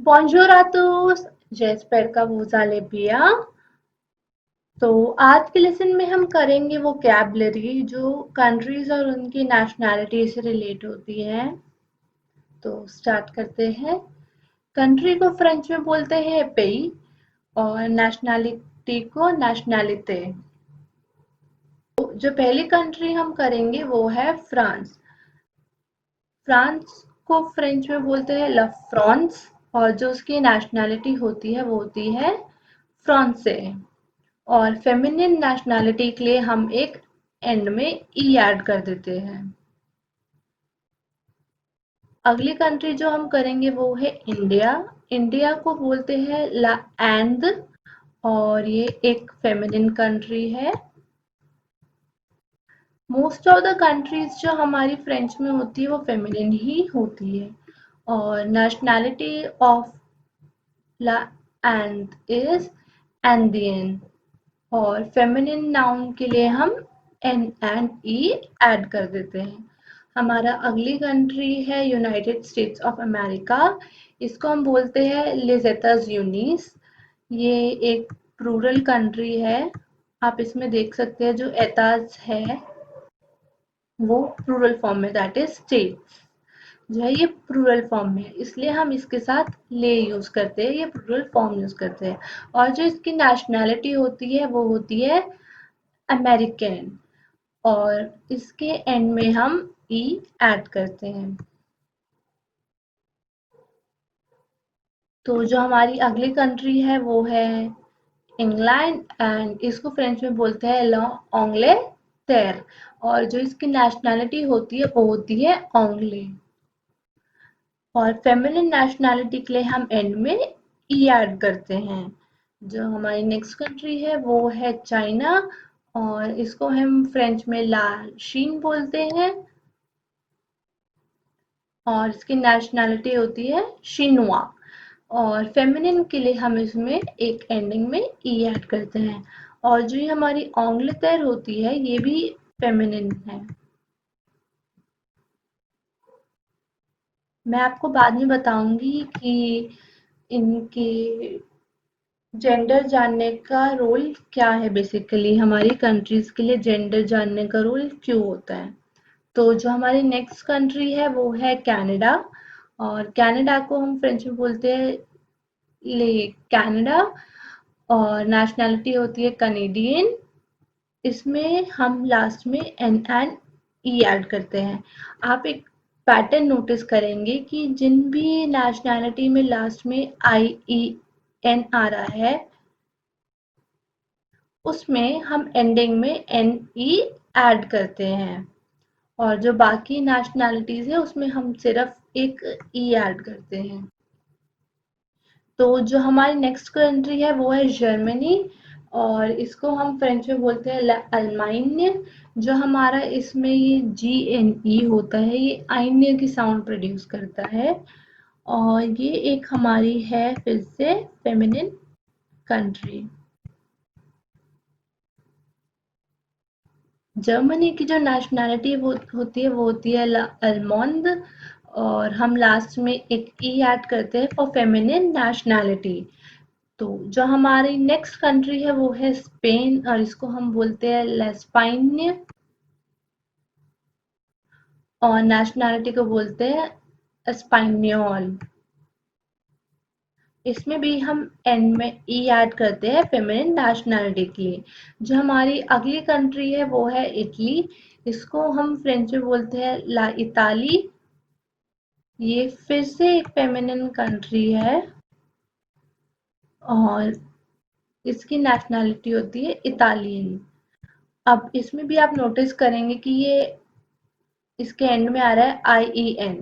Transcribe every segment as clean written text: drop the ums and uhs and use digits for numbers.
Bonjour à tous, j'espère que vous allez bien। तो आज के लेसन में हम करेंगे वोकैबुलरी जो कंट्रीज और उनकी नेशनैलिटी से रिलेट होती है। तो स्टार्ट करते हैं। कंट्री को फ्रेंच में बोलते हैं पेई और नेशनैलिटी को नेशनैलिते। तो जो पहली कंट्री हम करेंगे वो है फ्रांस। फ्रांस को फ्रेंच में बोलते हैं ला फ्रांस और जो उसकी नेशनैलिटी होती है वो होती है फ्रांसे। और फेमिनिन नेशनैलिटी के लिए हम एक एंड में ई ऐड कर देते हैं। अगली कंट्री जो हम करेंगे वो है इंडिया। इंडिया को बोलते हैं ला एंड और ये एक फेमिनिन कंट्री है। मोस्ट ऑफ द कंट्रीज जो हमारी फ्रेंच में होती है वो फेमिनिन ही होती है। और नेशनैलिटी ऑफ ला एंड इज एंडियन और फेमिनिन नाउन के लिए हम एन एंड ई ऐड कर देते हैं। हमारा अगली कंट्री है यूनाइटेड स्टेट्स ऑफ अमेरिका। इसको हम बोलते हैं लिजेतास यूनिस। ये एक प्लूरल कंट्री है। आप इसमें देख सकते हैं जो एताज है वो प्लूरल फॉर्म में, दैट इज स्टेट्स जो है ये प्लूरल फॉर्म में है, इसलिए हम इसके साथ ले यूज करते हैं, ये प्लूरल फॉर्म यूज करते हैं। और जो इसकी नेशनैलिटी होती है वो होती है अमेरिकन और इसके एंड में हम ई ऐड करते हैं। तो जो हमारी अगली कंट्री है वो है इंग्लैंड एंड इसको फ्रेंच में बोलते हैं l'Angleterre और जो इसकी नेशनैलिटी होती है वो होती है ओंगले। और फेमिनिन नेशनैलिटी के लिए हम एंड में ई ऐड करते हैं। जो हमारी नेक्स्ट कंट्री है वो है चाइना और इसको हम फ्रेंच में ला शीन बोलते हैं और इसकी नेशनैलिटी होती है शिनुआ। और फेमिनिन के लिए हम इसमें एक एंडिंग में ई ऐड करते हैं। और जो ये हमारी ओंग्लेतर होती है ये भी फेमिनिन है। मैं आपको बाद में बताऊंगी कि इनके जेंडर जानने का रोल क्या है। बेसिकली हमारी कंट्रीज के लिए जेंडर जानने का रोल क्यों होता है। तो जो हमारी नेक्स्ट कंट्री है वो है कनाडा और कनाडा को हम फ्रेंच में बोलते हैं ले कनाडा और नेशनैलिटी होती है कनेडियन। इसमें हम लास्ट में एन ई ऐड करते हैं। आप एक पैटर्न नोटिस करेंगे कि जिन भी नेशनैलिटी में लास्ट में आई ई एन आ रहा है उसमें हम एंडिंग में एन ई ऐड करते हैं और जो बाकी नेशनैलिटीज है उसमें हम सिर्फ एक ई ऐड करते हैं। तो जो हमारी नेक्स्ट कंट्री है वो है जर्मनी और इसको हम फ्रेंच में बोलते हैं अल्माइन्य। जो हमारा इसमें ये जी एन ई होता है ये आइन्य की साउंड प्रोड्यूस करता है और ये एक हमारी है फिर से फेमिनिन कंट्री। जर्मनी की जो नेशनैलिटी वो होती है अल्मोंद और हम लास्ट में एक ई ऐड करते हैं फॉर फेमिनिन नेशनैलिटी। तो जो हमारी नेक्स्ट कंट्री है वो है स्पेन और इसको हम बोलते हैं लेस्पाइन्य और नेशनैलिटी को बोलते हैं स्पाइनियोल। इसमें भी हम एंड में ई ऐड करते हैं फेमिनिन नेशनैलिटी के लिए। जो हमारी अगली कंट्री है वो है इटली। इसको हम फ्रेंच में बोलते हैं ला इताली। ये फिर से एक फेमिनिन कंट्री है और इसकी नेशनैलिटी होती है इतालियन। अब इसमें भी आप नोटिस करेंगे कि ये इसके एंड में आ रहा है आई ई एन।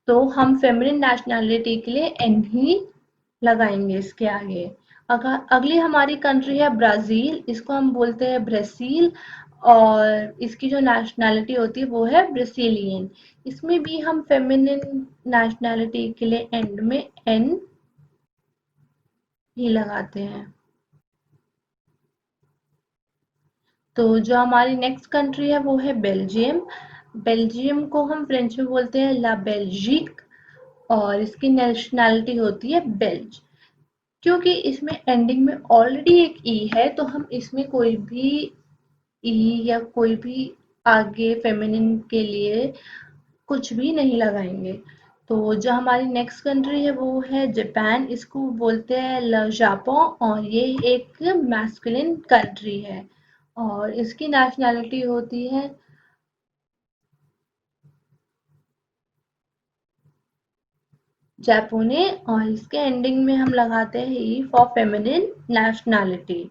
तो हम फेमिनिन नेशनैलिटी के लिए एन ही लगाएंगे इसके आगे। अगर अगली हमारी कंट्री है ब्राजील। इसको हम बोलते हैं ब्राजील और इसकी जो नेशनैलिटी होती है वो है ब्राजीलियन। इसमें भी हम फेमिनिन नेशनैलिटी के लिए एंड में एन ही लगाते हैं। तो जो हमारी नेक्स्ट कंट्री है वो है बेल्जियम। बेल्जियम को हम फ्रेंच में बोलते हैं ला बेल्जिक और इसकी नेशनैलिटी होती है बेल्ज। क्योंकि इसमें एंडिंग में ऑलरेडी एक ई है तो हम इसमें कोई भी ई या कोई भी आगे फेमिनिन के लिए कुछ भी नहीं लगाएंगे। तो जो हमारी नेक्स्ट कंट्री है वो है जापान। इसको बोलते हैं ल जापान और ये एक मैस्कुलिन कंट्री है और इसकी नेशनैलिटी होती है जापाने और इसके एंडिंग में हम लगाते हैं ई फॉर फेमिनिन नेशनैलिटी।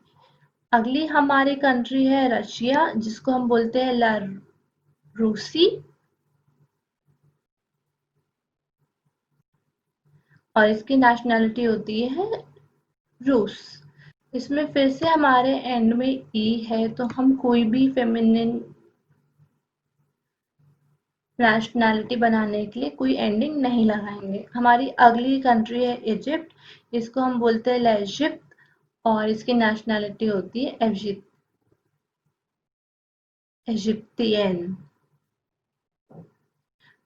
अगली हमारी कंट्री है रशिया जिसको हम बोलते हैं ला रूसी और इसकी नेशनैलिटी होती है रूस। इसमें फिर से हमारे एंड में ई है तो हम कोई भी फेमिनिन नेशनैलिटी बनाने के लिए कोई एंडिंग नहीं लगाएंगे। हमारी अगली कंट्री है इजिप्ट। इसको हम बोलते हैं इजिप्ट और इसकी नेशनैलिटी होती है इजिप्टियन।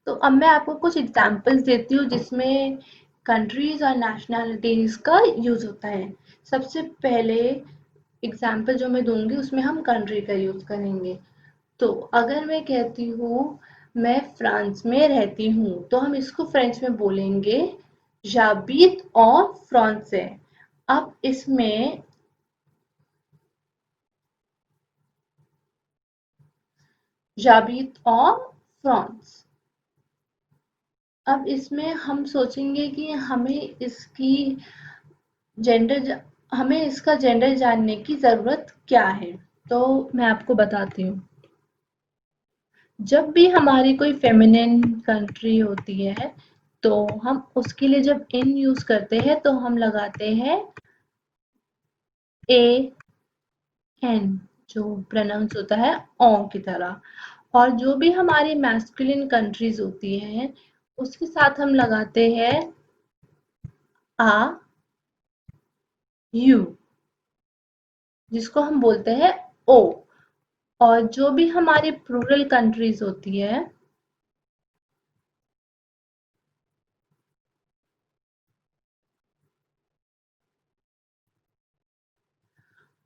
तो अब मैं आपको कुछ एग्जांपल्स देती हूँ जिसमें कंट्रीज और नेशनैलिटीज का यूज होता है। सबसे पहले एग्जाम्पल जो मैं दूंगी उसमें हम कंट्री का यूज करेंगे। तो अगर मैं कहती हूँ मैं फ्रांस में रहती हूँ तो हम इसको फ्रेंच में बोलेंगे j'habite en français। अब इसमें j'habite en France। अब इसमें हम सोचेंगे कि जेंडर हमें इसका जेंडर जानने की जरूरत क्या है। तो मैं आपको बताती हूँ। जब भी हमारी कोई फेमिनिन कंट्री होती है तो हम उसके लिए जब इन यूज करते हैं तो हम लगाते हैं ए एन जो प्रोनाउंस होता है ओ की तरह। और जो भी हमारी मैस्कुलिन कंट्रीज होती हैं उसके साथ हम लगाते हैं आ यू जिसको हम बोलते हैं ओ। और जो भी हमारी प्लूरल कंट्रीज होती है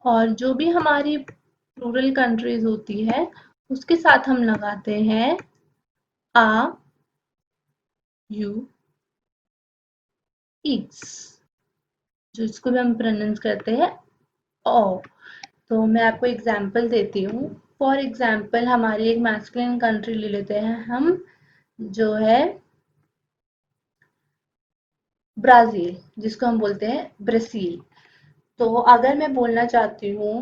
और जो भी हमारी प्लूरल कंट्रीज होती है उसके साथ हम लगाते हैं आ यू ईट्स जो इसको भी हम प्रोनाउंस करते हैं ओ। तो मैं आपको एग्जांपल देती हूँ। फॉर एग्जांपल हमारी एक मैस्कुलिन कंट्री ले लेते हैं हम जो है ब्राजील जिसको हम बोलते हैं ब्राजील। तो अगर मैं बोलना चाहती हूँ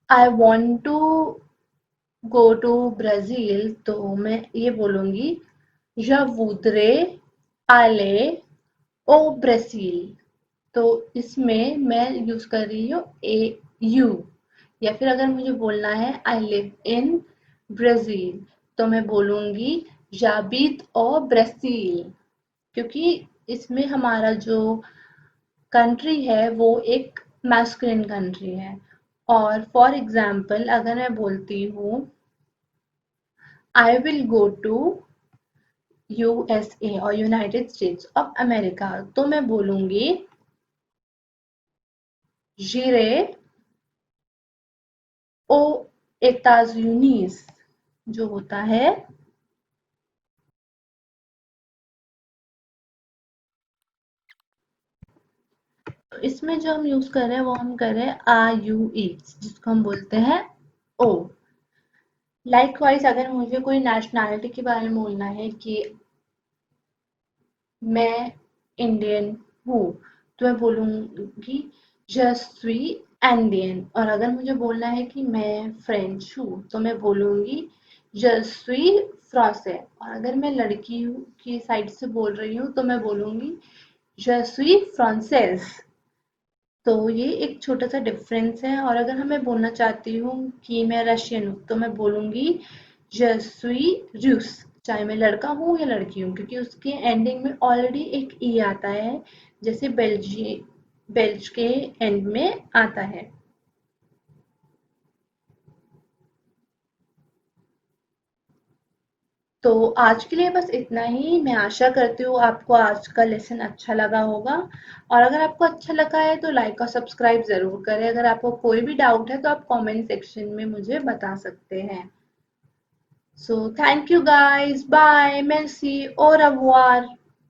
I want to go to Brazil तो मैं ये बोलूंगी já voudrais aller au Brésil। तो इसमें मैं यूज कर रही हूँ ए यू। या फिर अगर मुझे बोलना है आई लिव इन ब्राजील तो मैं बोलूंगी जाबित ओ ब्राजील। क्योंकि इसमें हमारा जो कंट्री है वो एक मैस्कुलिन कंट्री है। और फॉर एग्जाम्पल अगर मैं बोलती हूँ I will go to USA और यूनाइटेड स्टेट्स ऑफ अमेरिका तो मैं बोलूंगी जीरे ओ एताज जो होता है तो इसमें जो हम यूज कर रहे हैं वो हम कर रहे हैं आ यू एच जिसको हम बोलते हैं ओ। लाइकवाइज अगर मुझे कोई नेशनैलिटी के बारे में बोलना है कि मैं इंडियन हूँ तो मैं बोलूंगी je suis इंडियन। और अगर मुझे बोलना है कि मैं फ्रेंच हूँ तो मैं बोलूंगी je suis français। और अगर मैं लड़की की साइड से बोल रही हूँ तो मैं बोलूंगी je suis française। तो ये एक छोटा सा डिफरेंस है। और अगर मैं बोलना चाहती हूँ कि मैं रशियन हूँ तो मैं बोलूंगी je suis russe। चाहे मैं लड़का हूँ या लड़की हूँ क्योंकि उसके एंडिंग में ऑलरेडी एक ई आता है जैसे बेल्ज के एंड में आता है। तो आज के लिए बस इतना ही। मैं आशा करती हूँ आपको आज का लेसन अच्छा लगा होगा, और अगर आपको अच्छा लगा है तो लाइक और सब्सक्राइब ज़रूर करें। अगर आपको कोई भी डाउट है तो आप कमेंट सेक्शन में मुझे बता सकते हैं। So thank you guys, bye, मेर्सी, au revoir।